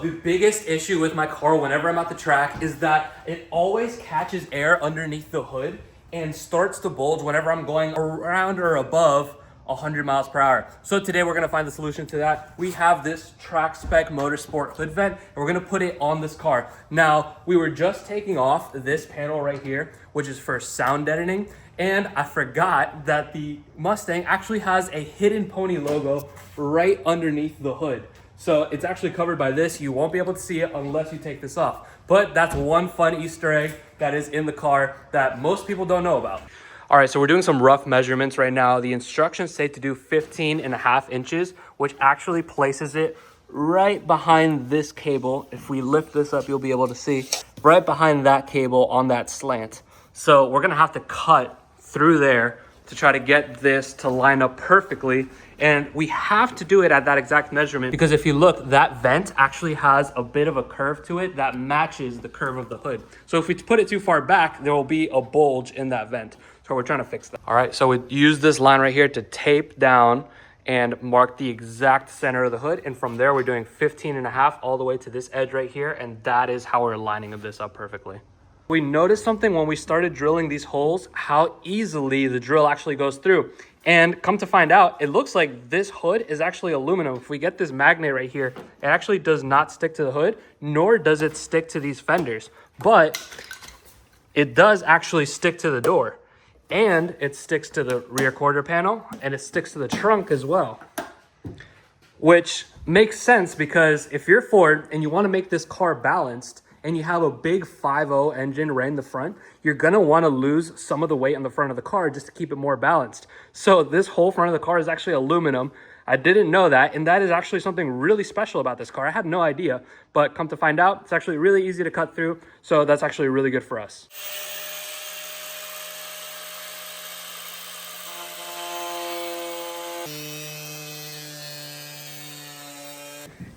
The biggest issue with my car whenever I'm at the track is that it always catches air underneath the hood and starts to bulge whenever I'm going around or above 100 miles per hour. So today we're gonna find the solution to that. We have this Track Spec Motorsport hood vent and we're gonna put it on this car. Now, we were just taking off this panel right here, which is for sound deadening. And I forgot that the Mustang actually has a hidden pony logo right underneath the hood. So it's actually covered by this. You won't be able to see it unless you take this off. But that's one fun Easter egg that is in the car that most people don't know about. All right, so we're doing some rough measurements right now. The instructions say to do 15.5 inches, which actually places it right behind this cable. If we lift this up, you'll be able to see right behind that cable on that slant. So we're gonna have to cut through there to try to get this to line up perfectly. And we have to do it at that exact measurement because if you look, that vent actually has a bit of a curve to it that matches the curve of the hood. So if we put it too far back, there will be a bulge in that vent. So we're trying to fix that. All right, so we use this line right here to tape down and mark the exact center of the hood. And from there, we're doing 15.5 all the way to this edge right here. And that is how we're lining this up perfectly. We noticed something when we started drilling these holes, how easily the drill actually goes through. And come to find out, it looks like this hood is actually aluminum. If we get this magnet right here, it actually does not stick to the hood, nor does it stick to these fenders. But it does actually stick to the door. And it sticks to the rear quarter panel, and it sticks to the trunk as well. Which makes sense because if you're Ford and you want to make this car balanced, and you have a big 5.0 engine right in the front, you're gonna wanna lose some of the weight on the front of the car just to keep it more balanced. So this whole front of the car is actually aluminum. I didn't know that, and that is actually something really special about this car. I had no idea, but come to find out, it's actually really easy to cut through, so that's actually really good for us.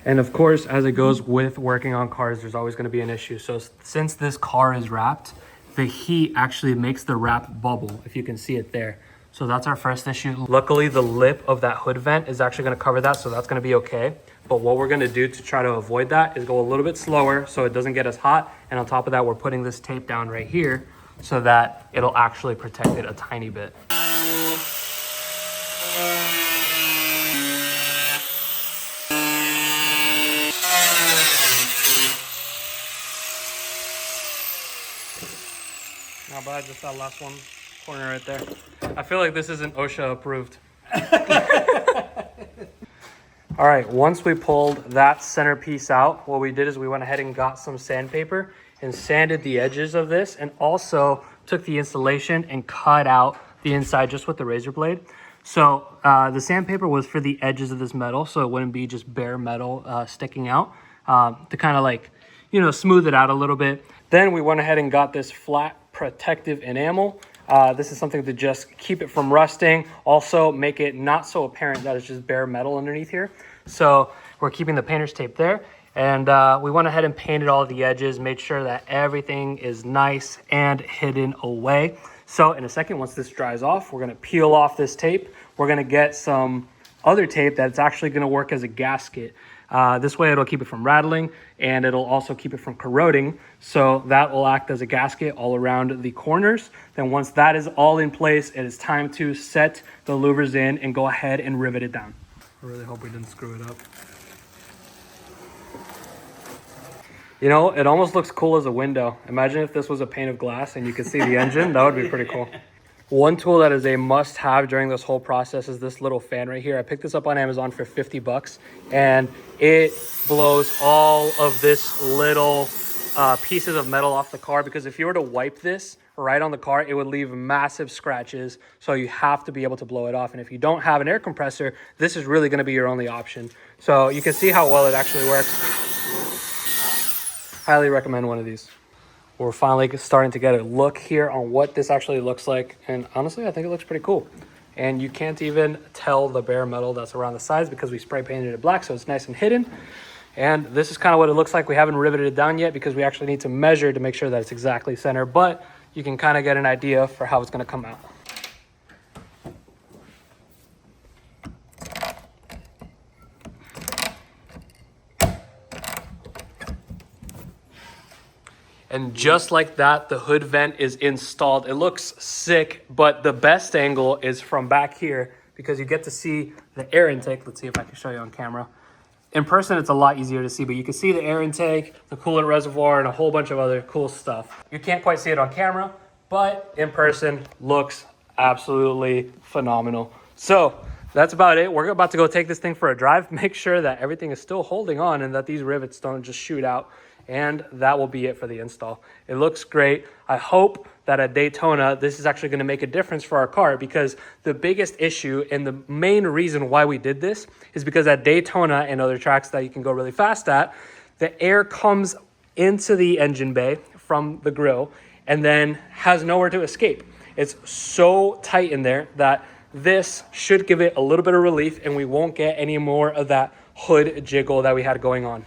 And of course, as it goes with working on cars, there's always going to be an issue. So since this car is wrapped, the heat actually makes the wrap bubble, if you can see it there. So that's our first issue. Luckily, the lip of that hood vent is actually going to cover that, so that's going to be okay. But what we're going to do to try to avoid that is go a little bit slower so it doesn't get as hot. And on top of that, we're putting this tape down right here so that it'll actually protect it a tiny bit. Not bad, just that last one corner right there. I feel like this isn't OSHA approved. All right, once we pulled that center piece out, what we did is we went ahead and got some sandpaper and sanded the edges of this, and also took the insulation and cut out the inside just with the razor blade. So the sandpaper was for the edges of this metal, so it wouldn't be just bare metal sticking out, to kind of like, you know, smooth it out a little bit. Then we went ahead and got this flat protective enamel. This is something to just keep it from rusting. Also make it not so apparent that it's just bare metal underneath here. So we're keeping the painter's tape there. And we went ahead and painted all the edges, made sure that everything is nice and hidden away. So in a second, once this dries off, we're gonna peel off this tape. We're gonna get some other tape that's actually gonna work as a gasket. This way it'll keep it from rattling and it'll also keep it from corroding. So that will act as a gasket all around the corners. Then once that is all in place, it is time to set the louvers in and go ahead and rivet it down. I really hope we didn't screw it up. You know, it almost looks cool as a window. Imagine if this was a pane of glass and you could see the engine. That would be pretty cool. One tool that is a must-have during this whole process is this little fan right here. I picked this up on Amazon for 50 bucks, and it blows all of this little pieces of metal off the car, because if you were to wipe this right on the car, it would leave massive scratches. So you have to be able to blow it off. And if you don't have an air compressor, this is really going to be your only option. So you can see how well it actually works. Highly recommend one of these. We're finally starting to get a look here on what this actually looks like. And honestly, I think it looks pretty cool. And you can't even tell the bare metal that's around the sides because we spray painted it black, so it's nice and hidden. And this is kind of what it looks like. We haven't riveted it down yet because we actually need to measure to make sure that it's exactly center, but you can kind of get an idea for how it's going to come out. And just like that, the hood vent is installed. It looks sick, but the best angle is from back here because you get to see the air intake. Let's see if I can show you on camera. In person, it's a lot easier to see, but you can see the air intake, the coolant reservoir, and a whole bunch of other cool stuff. You can't quite see it on camera, but in person, looks absolutely phenomenal. So that's about it. We're about to go take this thing for a drive, make sure that everything is still holding on and that these rivets don't just shoot out. And that will be it for the install. It looks great. I hope that at Daytona, this is actually going to make a difference for our car, because the biggest issue and the main reason why we did this is because at Daytona and other tracks that you can go really fast at, the air comes into the engine bay from the grill and then has nowhere to escape. It's so tight in there that this should give it a little bit of relief and we won't get any more of that hood jiggle that we had going on.